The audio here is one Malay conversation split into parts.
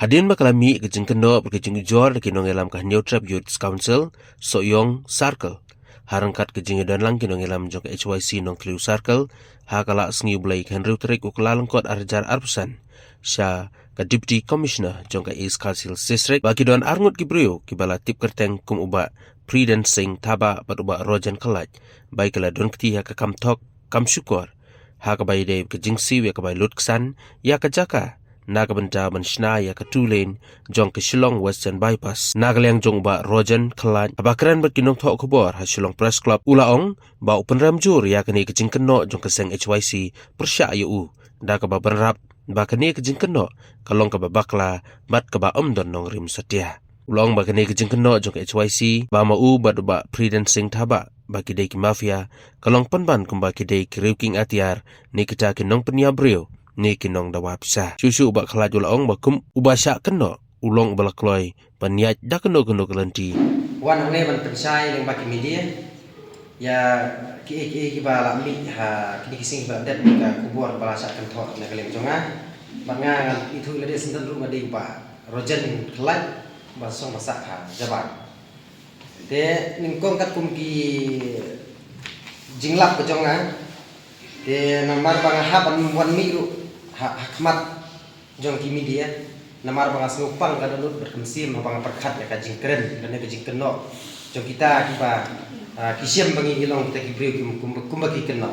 Hadin makalami ke jengkeno berkejeng jor ke nongelam ke New Trap Youth Council Soyong Circle. Harangkat ke jengedan lang ke nongelam jong ke HYC nong Kliu Circle. Hakala sengi bulai ke Henry Utrik ukelalong kot arjar arpusan. Sya ke Deputy Commissioner jong ke East Council District. Bagi doan arngut kibriu kibala tip kerteng kum uba Priden Singh Taba bat uba Rojan Kelaj. Baik kala don ketiha ke Kamtok Kam Syukur. Ha kabai de ke jingsi ya kabai lutksan ya ke Jaka. Naga benda menshna ya ke Tulen jong ke Shillong Western Bypass. Naga liang jong ba Rojan Kelaj. Abakran bat kinong tok kubor ha Shillong Press Club ulaong ba upen ramjur ya kene ke jingkeno jong ke seng HYC persya yu. Da ka ba berap ba kene ke jingkeno kalong ka ba bakla bat ka ba omdon nong rim setia. Ulang ba kene ke jingkeno jong ke HYC ba mau bat ba Priden Singh Taba ba kidai ki mafia kalong penban kumba kidai ki riuking atiar ni kita kinong penyabriu ni kinong dawa pisah. Susu ubak kelaj ulaong bakum ubasyak keno ulong ubala kloy paniat dak keno kelenti. Wan hone ban pensai yang baki media ya ki ba la mi ha kini kising ba dat ka kubur bala sak kan thot na kaleng jonga banga itu le senten rumah di ba Rojan Kelaj ba song masak ha jabat de ningkong kat kum ki jinglap ke jonga de namar banga ha ban wan mi ru hakmat jong ki media namar banga snupang kada lut berkemsim banga perkhat ya ka jingkren dan ka jingkeno jong kita ki ba kisiam bangi hilong kita ki briu kum bagi keno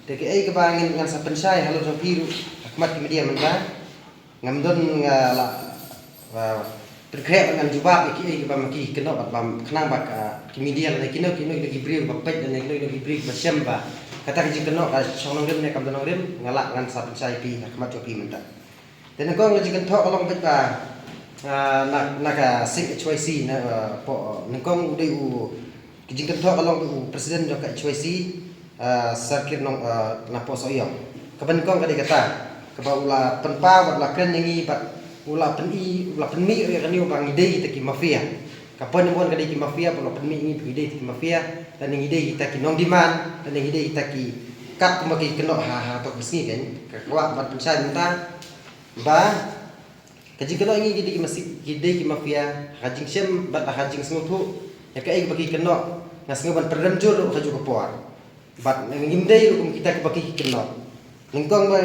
de ki ai ka bangin ngan sa pensai halo jong piru hakmat ki media man ba ngamdon la terkait dengan jubab ki ai ka maki keno bam khnang ba ki media la kino ki briu ba pet dan ki briu ba syam ba kata ki keno ka sonong rim ne kam donong rim ngalak ngan sa pensai pi hakmat jo pi menta dan ko ngi kan thok along pet ba nak sing HYC na po ningkong udai u kijing kan thok along u presiden jo ka HYC sakir nong na po soyong kaban kong ka kata ka ba ula penpa bat la kren ngi bat ula peni ula penmi ya kan bang ide kita ki mafia kapan mon ka ki mafia ula penmi ngi ide ki mafia dan ide kita ki nong diman dan ide kita ki kat kumaki keno ha to kesni kan ka kwa bat pensai menta ba kajing keno ingi gidi ki mafia hajing sem bat hajing smutu ya kai bagi keno ngas ngoban perdam jur haju ko por bat ngimdei kum kita bagi keno ningkong ba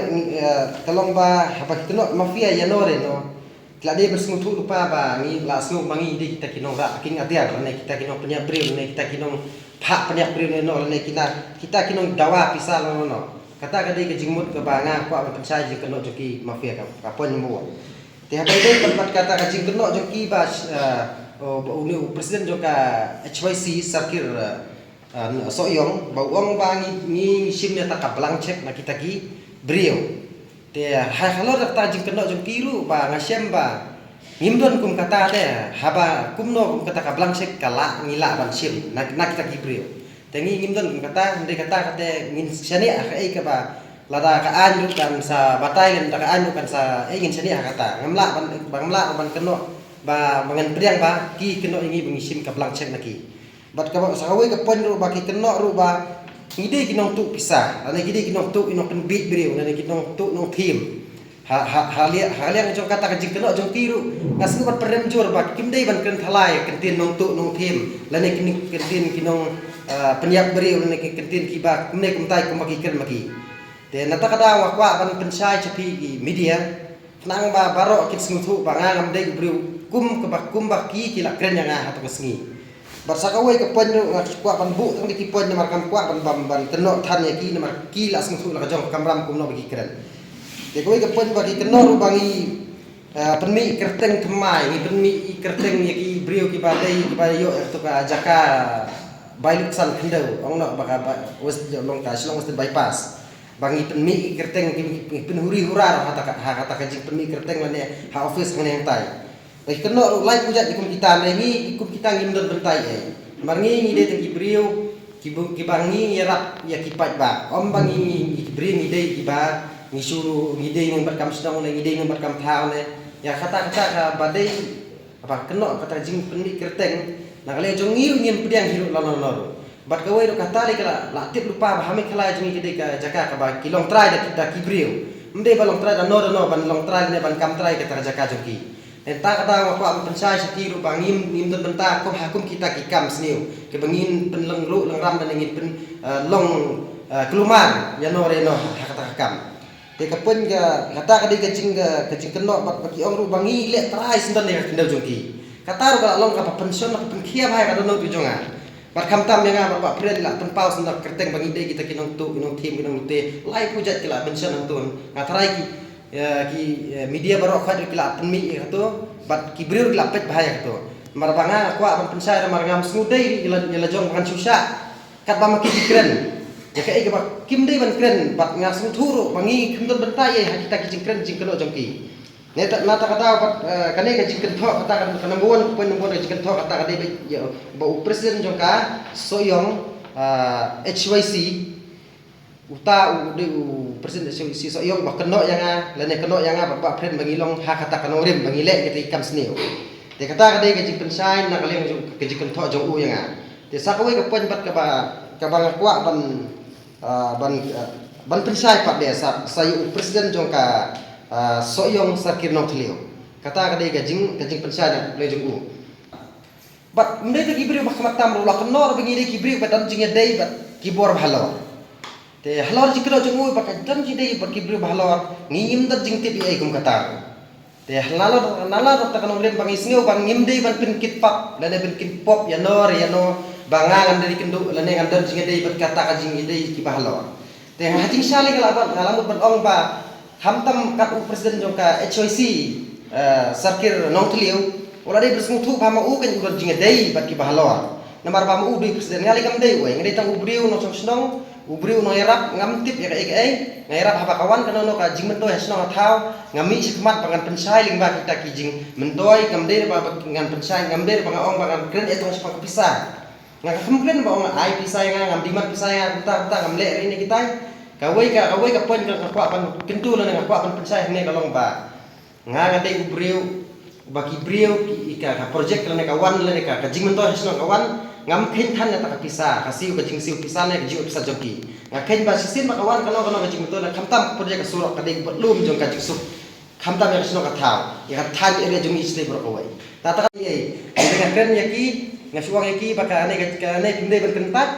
talong ba hapa keno mafia ya nore no klade bersmutu lupa ba ngi la snu mangi di kita kino ra king atia ne kita kino punya bril ne kita kino phak punya bril ne no ne kita kino dawa pisal no kata kadai ke jingmut ke banga kwa pensai je keno joki mafia ka pon mo te habai dei tempat kata ka jing keno joki ba uni presiden joka HYC sakir soyong ba uang ba ni simnya ta ka blank check na kita ki brio te halor ta jing keno jong piru ba ngasem ba ngimdon kum kata te haba kumno kum kata ka blank check kala ngila ban sim na kita ki brio tengi ngimdon kata ndai kata ngin sani ai ka ba lada ka anu kan sa batai kan ka anu kan sa ngin sani kata ngamla ban keno ba mangan priang ba ki keno ingi bengisim ka blank check naki bat ka sa hawe ka pon ru ba ki keno ru ba ngide kinong tu pisah ane ngide kinong tu inong penbit beriu ane kinong tu nong tim haliang jong kata ka jing keno jong tiru ngas bat perem jor ba kimdei ban ken thalai kentin nong tu nong tim lane kini kentin kinong penyak beriu lane kentin kiba kumne kumtai kumaki ken maki te nata kada wakwa ban pensai chapi ki media nang ba barok kit smutu ba ngam dei beriu kum ba ki kila kren yang ha to kesngi barsakawai ke pon kwa ban bu tang di pon namar kam kwa ban keno than ya ki namar ki la smutu la jong kamram kum no bagi kren de koi ke pon bagi keno ru bangi penmi kerteng kemai ni penmi kerteng ya ki brio ki badai ki bayo to ka jaka bailuk san kendau ong no baka wes long ka Shillong Western Bypass bangi penmi kerteng ki penhuri hurar kata ka jing penmi kerteng lane ha office ngene yang tai baik keno lai pujat ikum kita mengi ikum kita ngimdon bentai marngi ngide teng brio ki bangi yarap ya kipat ba om bangi brio ngide kiba ngisuru ngide ngem berkam sedang le ngide ngem berkam thau le ya kata ka badai apa keno kata jing penmi kerteng na kale jong ngiu ngem pediang hiru lalo bat kawai ro kata le kala la tip lupa ba hame kala jing ngide ka jaka ka ba kilong trai da kita ki brio mde balong trai da no ban long trai ne ban kam trai kata jaka joki Entah kata apa pensai setiru bangim nim ton benta hakum kita kikam sniu ke bangin penleng ru leng ram dan ingin pen long keluman ya no reno kata hakam te kapun ga kata kadi kecing kenok bagi orang ru bangi le trai sindan ne kendau jongki kata ru kalau long ka pension ka penkia bai ka dono tu jonga bar kam tam yang bapak pren la tempau sindak kerteng bangi de kita kinong tu kinong tim kinong te lai pujat kila pension antun ngatarai ki media baru khat kila penmi itu bat kibril kila pet bahaya itu marbanga kwa ban pensai marngam snudai ila jong kan susah kat ba maki kren ya kai ke ba kim dei ban kren bat ngas thuru bangi khimdon bentai ya kita kijing kren jing kelo jongki neta nata kata bat kane ka jing kento kata kan kanambuan penumbuan jing kento kata kade ya ba presiden jongka soyong HYC uta presiden si soyong ba keno yang lene keno yang bapak pren bangilong ha kata kanorim bangile kita ikam sniu te kata kade ke jing pensai na kaleng ke jing kento jong u yang te sakwe ke pen bat ka ba kwa ban pensai pak de sayu presiden jongka soyong sakir nong thlio kata kade ke jing pensai na le jong u bat mde te kibri mahkamah tam la keno bangile kibri badan jing dei bat kibor bhalo te halor jikro jungu baka dan jidei baki bru bahalor ngim dat jing tipi ai kum kata te halor nala ta kanong len bangis ngeu bang ngim dei ban pin kit pap lane pin kit pop ya no bangangan dari kendu lane ngandan jing dei bat kata ka jing dei ki bahalor te hajing sali kala ban ngalamut ban ong ba hamtam kat presiden jongka HOC sarkir nong tliu ola dei bersmu thu phama u kan jing dei bat ki bahalor namar phama u dei presiden ngali kam dei we ngai tang ubriu no snong ubriu no erap ngam tip ya kai ngairap haba kawan kana no ka jing mentoi hasno thau ngami sikmat pangan pensai lingba kita kijing mentoi kamde ba ngan pensai ngamde ba ong ba kren etong sepak pisah ngak kemkren ba ong ai pisai ngam dimat pisai kita ngamle ini kita kawai ka pon ka kwa pan pintu na ngak kwa pan pensai ne kalong ba ngade ubriu ba kibriu ka project na kawan le ka jing mentoi hasno kawan ngam khen than na ta pisah kasiu ka jing siu pisah ne jiu pisah joki ngaken ba sisin makawan kalau ka jing betul khamtam project ka surok ka ding lum jong ka jisuk khamtam ya sno ka thau ya than ere jong isle bro kawai tata ye dengan kren yaki ngasuang yaki baka ane ka ane pinde ban kentat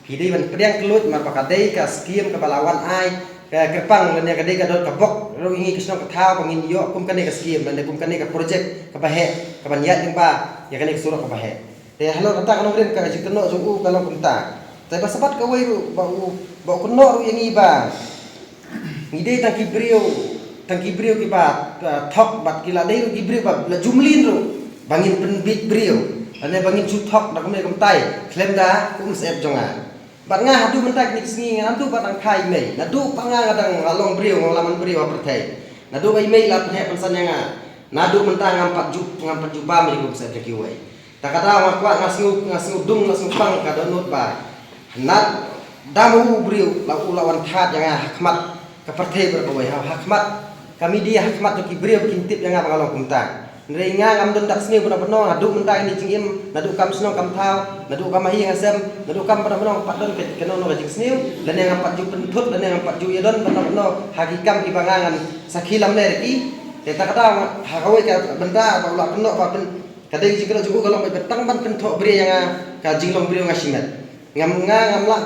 hidei ban pedang kelut mar baka dei ka skiem ka balawan ai ka kerpang le ka dei ka dot ka bok ro ingi ka sno ka thau pangin yo kum kane ka skiem le kum kane ka project ka bahe ka ban yat ba ya kane ka surok ka bahe te halo kata kanong rin ka jikno jong u kalong kunta tay basabat ka way ru ba kuno ru yang iba ngide tang kibriu ki ba thok bat kila dei ru kibriu ba la jumlin ru bangin penbit briu ane bangin chu thok dak me kam tai klem da kum sep jonga bat nga hadu mentak nik singi ngan tu bat ang khai mei nadu panga ngadang along briu ngalaman briu ba perthai nadu bai mei la phe pansan nga nadu mentang ngam pat juba me kum sep jaki way takata ngakwa ngasu dung ngasu pang ka donut ba nat damu briu lawan khat yang hakmat ka perthai berkawai hakmat kami dia hakmat ki briu kintip yang ngalong kumta nrei nga ngam don dak sni puna peno nadu mentang ni jingim nadu kam sno kam thau nadu kam hi ngasem nadu kam puna peno pat don ke keno no jing sni dan yang pat ju penthut dan yang pat ju yadon peno hakikam ki bangangan sakhilam le ki te takata hakawai ka benda ba ulah keno ba ben kadai jikro jugo kalau betang ban penthok bri yang ka jinglong bri ngasimet ngamlak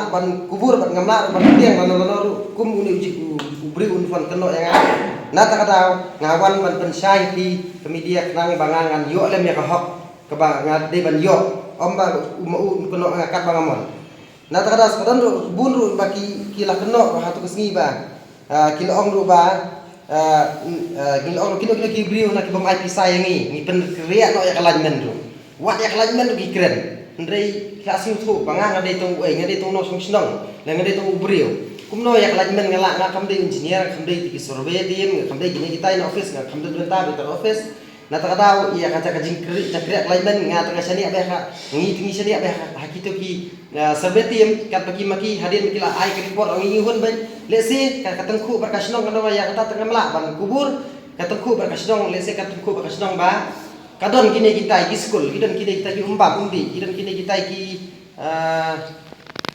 ban kubur ban ngamlak ban tiang ban nono kum uni uji ubri unfan keno yang nata kata ngawan ban pensai di media kenang bangangan yo lem ya kahok ke ngade ban yo omba umau keno ngakat bangamon nata kata sekarang bunru baki kila keno hatu kesngi ba kila ong ru ba kila ong kilo kibriu nak bom ai pisai ngi pen kriak no ya kalajmen ru wat ya kalajmen ru kren ndrei klasiu thu banga ngade tong ngade tong no sung snong la ngade tong ubriu kumno ya kalajmen ngala ngakam de engineer kam de ki survey tim kam de gini kita in office ngakam de benta betul office nata kata ya kata kajing kri cakriak kalajmen ngata kasani abe ha ngi tingi sani abe hakito ki survey tim kat bagi maki hadir mikila ai ke report ngi hun ban lesi katengku berkasnong kana ya kata tengamla ban kubur katengku berkasnong lesi katengku berkasnong ba kadon kini kita ki school kidon kini kita ki umbak undi kidon kini kita ki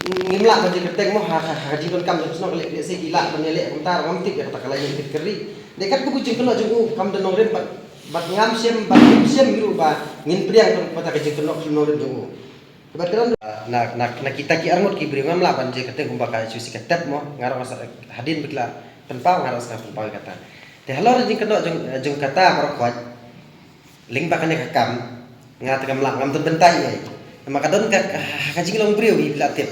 ngimla bagi keteng mo haji don kam sno le se gila benele kuntar ngamtik ya kata kalai kit keri dekat ku bucing kena jungu kam don rem bat ngam sem biru ba ngin priang kan pata ka jeng kenok no rim jongo bat kan na kita ki arngot ki bri ngam la ban je kate gumba ka susi ka tap mo ngarang asa hadin bikla penpau ngarang sa penpau kata te halor jeng kenok jeng kata parokot ling ba kan ka kam ngat kam la ngam ten bentai ai maka don ka jing long bri wi bila tip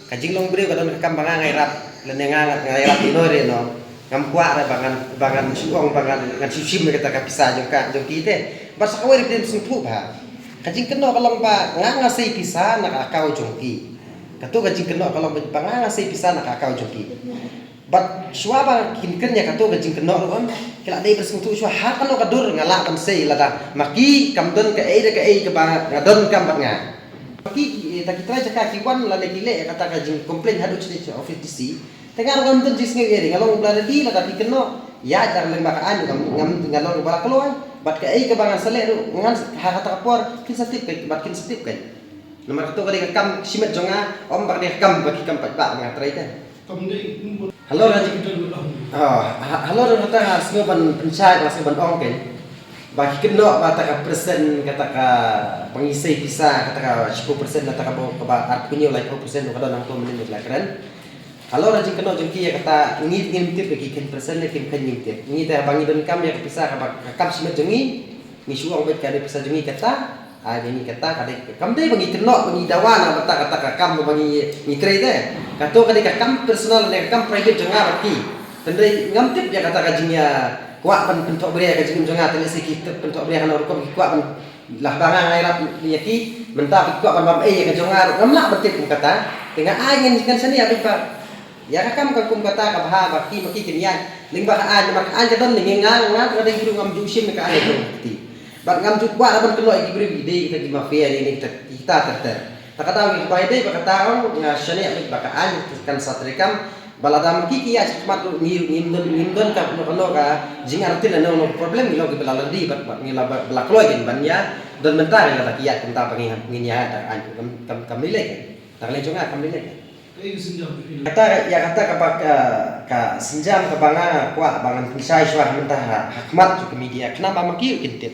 ka jing long bri ka don ka kam banga ngai rap le ngai rap inore no ngam kuat ada bangan suong bangan ngan sim kita ka pisah jong kita bas kawe ri dem sungpu ba kajing keno kalong ba nganga sei pisah nak akau jongki katu kajing keno kalong ba nganga sei pisah nak akau jongki bat suwa ba kinkernya katu kajing keno ron kila dei bersungtu suwa ha kano kadur ngala kan sei lada maki kamdon ka ei ke ba ngadon kam bat nga maki ta kita jaka kiwan la legile kata kajing komplain hadu chini office DC tengah ngam ten jis ngeri ngalong blada di la tapi keno ya jar leng bakaan ngam ngalong bala keluar bat ka ai ke bangan sele ngan ha kata kapor kin satip ke bat kin satip ke nomor tu kali kam simet jonga om bak dia kam bagi kam pat ba ngatrai ta halo raji halo kata hasngo ban pencai kelas ban ong ke bagi keno kata ka persen kata ka pengisi bisa kata ka 10% kata ka art kunyo like 10% kada nang to menit la keren halo rajin keno jengki ya kata ngin tip bagi ken persen le ken tip ngi ta bangi don kam ya bisa ka kam simet jengi ni suang bet ka bisa jengi kata jadi kata kade kam dei bangi keno bangi dawana kata ka kam bangi ni trade de kato kade ka kam personal ne kam private jenga baki tendai ngam tip ya kata ka jingya kuat pen pentok beri ka jingim jenga tele sikit pentok beri kana rukom kuat pen lah banga ngai rap yaki mentah kuat pen bam ka jenga ngam nak betip kata tengah angin kan seni apa ya kakam kum kata ka baha baki maki kinyan ling ba kaan ka don ning ngang ka ding ngam jusim ka ale to ti bak ngam ju kwa ban kelo iki bri ide kita di mafia ini kita terter tak kata wi ba ide ba kata nga shani amik ba kaan kan satrikam balada maki ki ya mat ngindon ka no ka jingar tin no problem lo ki bala di bat ngila bala kelo gen ban ya don mentar la ki ya kenta pangi nginya ta an kam lele tak le jonga kam lele kata ka senjam ka banga kuat bangan pisai swah mentah hakmat ke media kenapa maki intip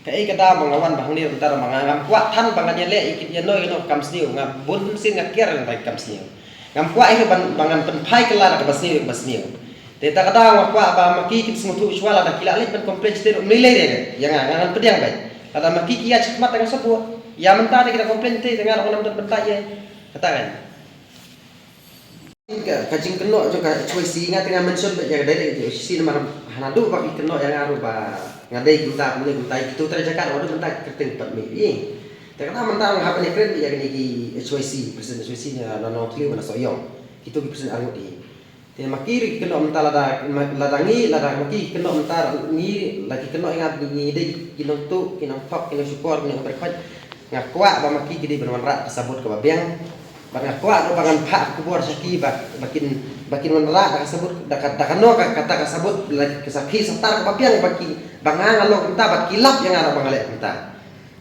kai kada mangawan bang ni entar mangangam kuat tan bangannya le ikit ya no kam sniu ngam bun sin ngakir ngai kam sniu ngam kuat ini bangan penpai kelar ka basniu te ta kada kuat ba maki kit smutu swala da kila le pen kompleks te nilai de yang ngangan pediang bai kata maki kia cikmat dengan sebut ya mentah kita komplain te dengan orang bentak ya katakan kajing keno juga choice ingat dengan mention ya dari sisi nama hanadu bagi keno yang aru ba ngadai kita mulai kita itu terjakan orang bentak keting pat mi terkena mentang hab ni keren ya ni choice present choice nya nono tliu mana soyong itu present aru di te makiri keno mentala ladangi maki keno mentar ni lagi keno ingat ni dei kino tu kino top kino support kino berkat ngakwa ba maki gede bermanra sabut ke babiang banyak kuat bangan pak kubur saki bakin menera kasebut dakano kata kasebut kesaki setar kepapiang baki bangang along kita bakilap yang ada bangale kita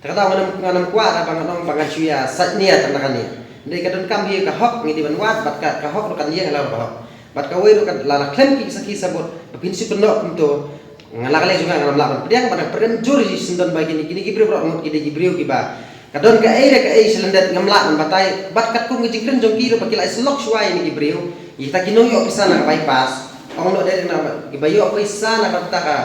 terkata nganam kuat bangan bangan suya satnia tandakania dari kadon kami ka hok ngidi banwat bat ka hok kan dia ngalaw hok bat ka weru kan lala klem ki saki sabut pinsi pendok untuk ngalakale juga ngalam laban pediang pada peren juri sendon bagi ni kini bro ngot kide jibriu kiba kadon ka ai selendat ngamlak batai bat kat kum ngijikren jong kilo pakila islok suai ni gibreu ita kino yo pisana bypass ong lo dari na gibayo pisana kata ka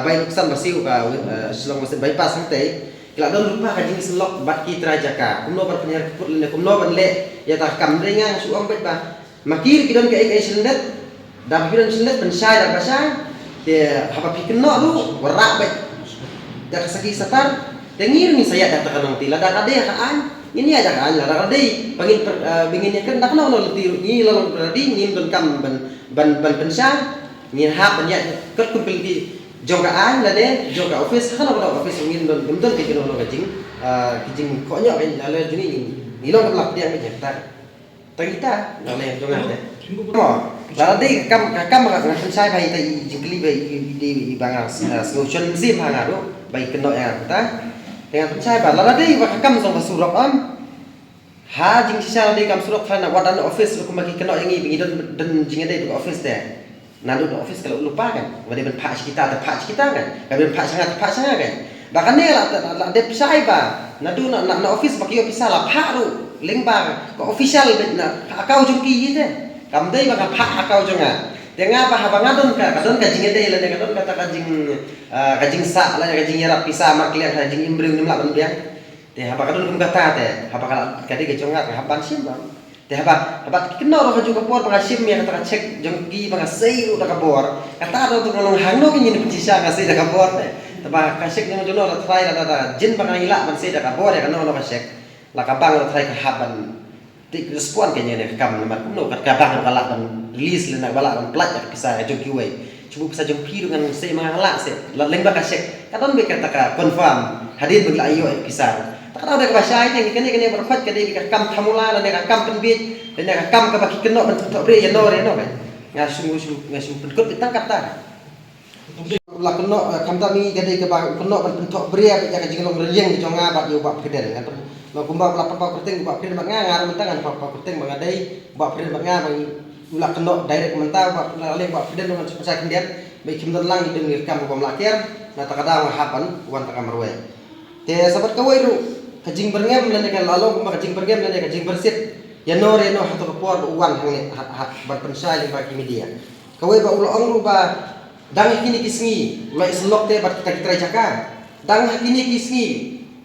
bypassan basiu ka selong mas bypass nte kila don lupa ka jing slok bat ki trajaka kumno bar penyar put le kumno ban le ya ta kam rengang suong bet ba makir kidon ka ai selendat da kidon selendat pensai da basang te hapa pikno lu warak bet da saki satar dengir ni saya datang nang tila dak ade kaan ini aja kan la dak ade pangin bingin kan dak no ti ni lalu berarti ni don kam ban pensang ni hap nya ket kumpul di jogaan la de joga office kan ada office ngin don ke kino kijing koknya kan la juni ni lo lak dia nya kita la le jongan de la de kam pensai bai tai jingli bai di bangas solution zim hangaro bai keno ya ta dengan percaya bahala dei wa kam song basurok am ha jing sisa dei kam surok khana wadan office ko maki kena yangi bingi dan jinga dei office te Nalu do office kalau lupa kan, wadi ben pak kita kan, ben pak sangat kan. Bahkan ni lah dia pisai ba, nadu na office baki office lah pak ru, ling ba ko official na akau jungki ite, kamdai baka pak akau jonga. Dia ngapa haba kadon ka jing ite lah kadon kata kajing sa lah kajing yarap pisah maklian kajing imbrung nimla ban biang. Dia haba kadon kum kata te, haba kala kadi ke jonga haban sim ba. Dia haba kenal orang juga por pengasim yang kata cek jengki pengasih udah kabor kata ada tu kalau hangno ini pencisah kasih dah kabor deh tapi kasih yang jono lah try lah jin pengailah masih dah kabor ya karena orang kasih lah kabang lah try kehaban tik respon kayaknya deh kam nama kuno kat kabang kalak dan release lena balak dan plat ya kisah jengki way cuba bisa jengki dengan saya mengalak saya lah lembah kasih kata mereka kata confirm hadir bagi ayo kisah. Takkan ada bahasa ini kini berkhot kadi kam thamula dan kam penbit dan kam ka baki kenok bentuk bre ya no kan ngasum penkut ditangkap ta la kenok kam tami kadi ka kenok bentuk bre ya ka jinglong rejeng di jonga bak yo bak keden kan lo kumba la pa kerting bak keden bak ngar mentangan pa kerting mengadai bak keden bak ngar ula kenok direct mentau bak le bak keden dengan sepasa kendian baik kim lang dengan kam bom lakir na takada hapan wan takam roe te sabat kawai ru kajing berngem dan kan lalu kumba kajing berngem dan kajing bersip ya no hatu kepor uwan hang hat berpensai di bagi media kawai ba ulo ong ba dang kini kisngi ulai selok te bat kita jaka dang kini kisngi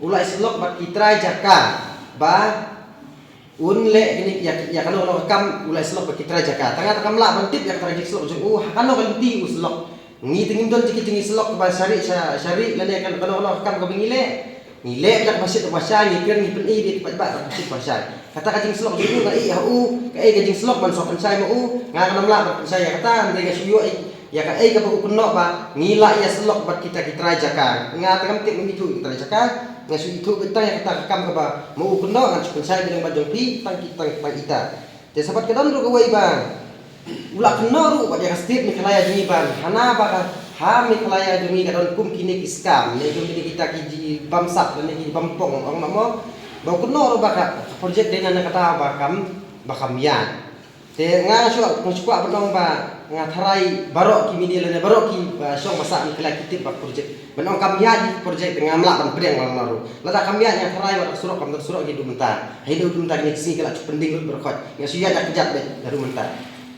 ulai selok bat kita jaka ba unle kini ya kalau lo kam ulai selok bat kita jaka tengah kam la bantip ya kita selok jeng kan lo kan ti selok ngi tingin don ciki selok ba syari lan kan kalau lo kam ka bingile nilai dak masih bahasa ngikir ngipen di tempat masih bahasa kata kajing selok dulu ngai kajing selok ban sopan saya mau ngakan lah saya kata ndai suyo ya ka ka bu kunno ba ngila ya selok bat kita jaka ngatam tik mengitu kita jaka ngasu itu betang ya kata kam ba mau kunno ngan sopan saya bilang bajong pi tang ita te sabat kedon ru gawai bang ulah kenno ru ba dia kastit ni kalaya jini ban hana ba mi kalaya demi kadon kum kini kiskam ne demi kita kiji bamsap dan kiji bampong orang namo bau kuno baka project dengan kata bakam yan te nga suak benong ba nga tharai barok ki media lene barok ki song masak ni kala kitip bak project benong kam yan project dengan mlak ban priang lang naru lada kam yan yang tharai wa surok kam surok hidup mentar hidup mentar ni si kala pending berkhot nga suya dak kejat daru mentar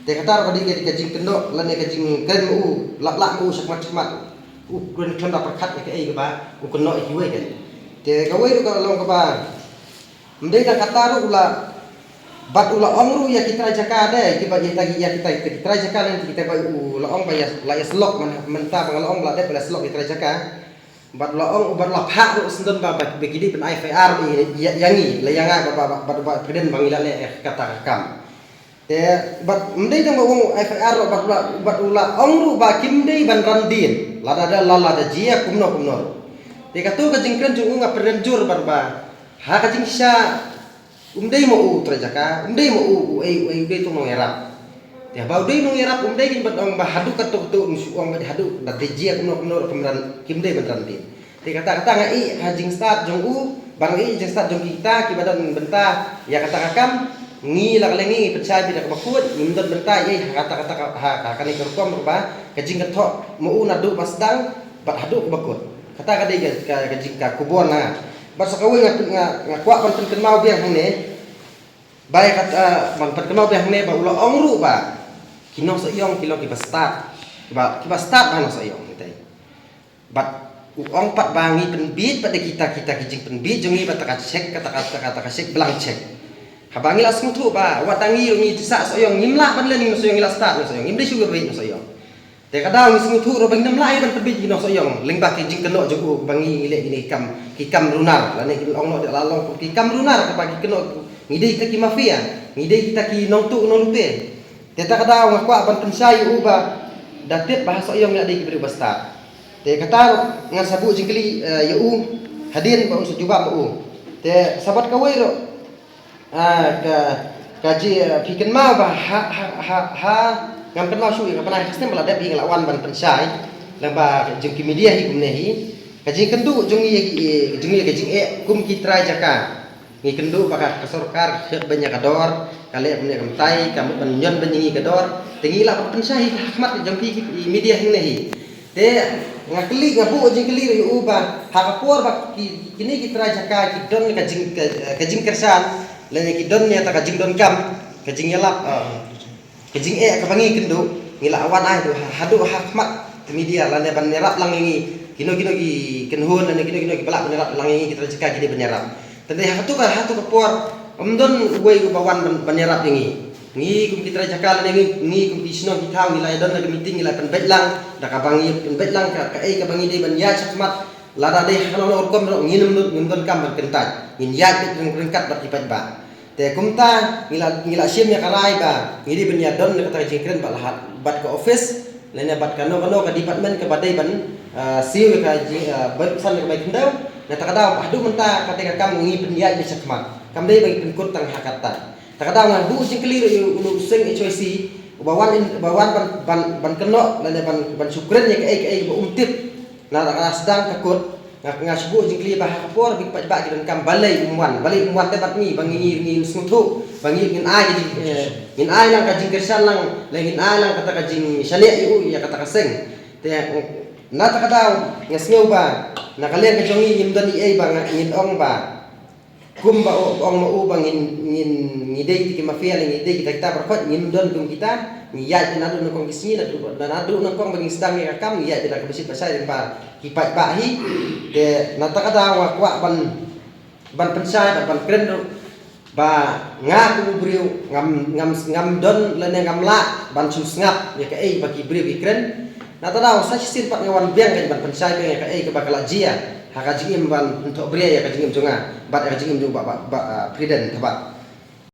te kata kadi kajing kendok lane kajing kan lak sakmat kun kan dapat kat ke ai ba kunno i we kan te kawai ru kalau ka ba mendai dak kata ru ula bat ula ongru ya kita jaka ada kita kita jaka dan kita ba ula ong ba ya la slok menta bang ong la de bela slok kita jaka bat ula ong bat la phak ru sendon ba begini pen IFR yangi layanga ba preden bang ila le kata kam te bat mendai dang wong IFR bat ula ongru ba kimdei ban randin lada da jia kumno te katu ka jingkren jung nga perenjur barba ha ka jingsha umdei mo trajaka umdei mo udei tu ngerap te ba udei ngerap umdei kin bat ong ba hadu katu ong ba hadu da jia kumno kemeran kimdei ban randin te kata nga i ha jing start jung bang i jing start jung kita kibadan benta ya kata kakam ngi la kalengi percaya bila kabakut nimdon bentai kata kani kerkom ba kajing kathok mau nadu masdang bat hadu kabakut kata kadai kajing ka kubon na bat sakawi nga kwa pan kenmau biang hane bai kata ban kenmau biang hane ba ulo ongru ba kinong sa iyong kilo ki start ba hano sa iyong itai bat ong pat bangi penbit pada kita kijing penbit jongi bat ka check kata check belang check habangi la smutu ba watangi ngi sa soyong ngimla ban le ni soyong ila start soyong ngimde sugar rate soyong te kadang ngi smutu ro bang namla ban perbit no soyong lengba ki jing keno jogo bangi ile ini kam runar la ne ki ong no de la long ki kam runar ka bagi keno ngide kita ki mafia ngide kita ki nong tu nong lupe te ta kadang ngakwa ban pensai uba datit bahasa soyong ya de ki beri basta te kata ngan sabu jingkli ya hadin ba usu juba ba te sabat kawai ro kaji pikan mau bah ngam kan mau sui kapan sistem bala dep ngelawan ban pensai lamba jengki media hi gumnehi kaji kendu jungi kaji kum kitra jaka kendu baka kasorkar hek banyak kador kali punya kamtai kamu penyon benyi kador tinggi lah pensai hikmat jampi media hingnehi te ngakli ngabu jingkeli uba hakapor bak kini kita jaka kidon kajing kersan lene kidon nya ta kajing don kam kajing yalap kajing kabangi kendu ngila awan ai tu hadu hikmat media lane ban nerap lang ini kino gi kenhun lane kino balak nerap lang ini kita jaka gidi benerap tadi hatu kapor omdon uwe bawan benyerap ini ngi kum kita jakal ngi kum tisno kita nilai don lagi meeting nilai penbetlang dak abangi penbetlang ka bangi de banya cakmat lada de halo orkom nginem nundon kam berkentat ngin ya rengkat bat dipat ba te kumta ngila sim ya kalai ba ngidi banya don kata jingkren bat lahat bat ke office lene bat kano ka department ke badai ban siu ka berpesan ke baik kendau na takadaw adu menta katika kam ngi pendiat bisa kemat kam dai bagi penkut tang hakata takadaw nga bu sing clear ulu sing HYC bawan ban keno lane ban sukren ya ke umtip na sedang takut nga subu sing clear bah kapor bi pa gidan kam balai umuan tebat ni bangi ngi smutu bangi ngin ai jadi ngin ai lang kajing kersan lang ngin ai lang kata kajing syali ya kata kaseng te na takadaw nga sngew ba nakalian kejongi imdan i ba ngin ong ba kum ba ong mau ba ngin ngidei ti mafia ngidei kita berkot ngin don kum kita ngiyat na don kong kisni na do na kong baging sedang ya kam ngiyat na kabesit pasai ba kipat ba hi de na takada wa ban pensai ban kren ba nga ku briu ngam don lene ngam la ban susngap ya ke bagi briu kren na tadaw sa sir pat ngawan biang kan ban pensai ke ke bakal jia haka jingim ban untuk bria ya ka jingim jonga bat ka jingim jo ba priden tabat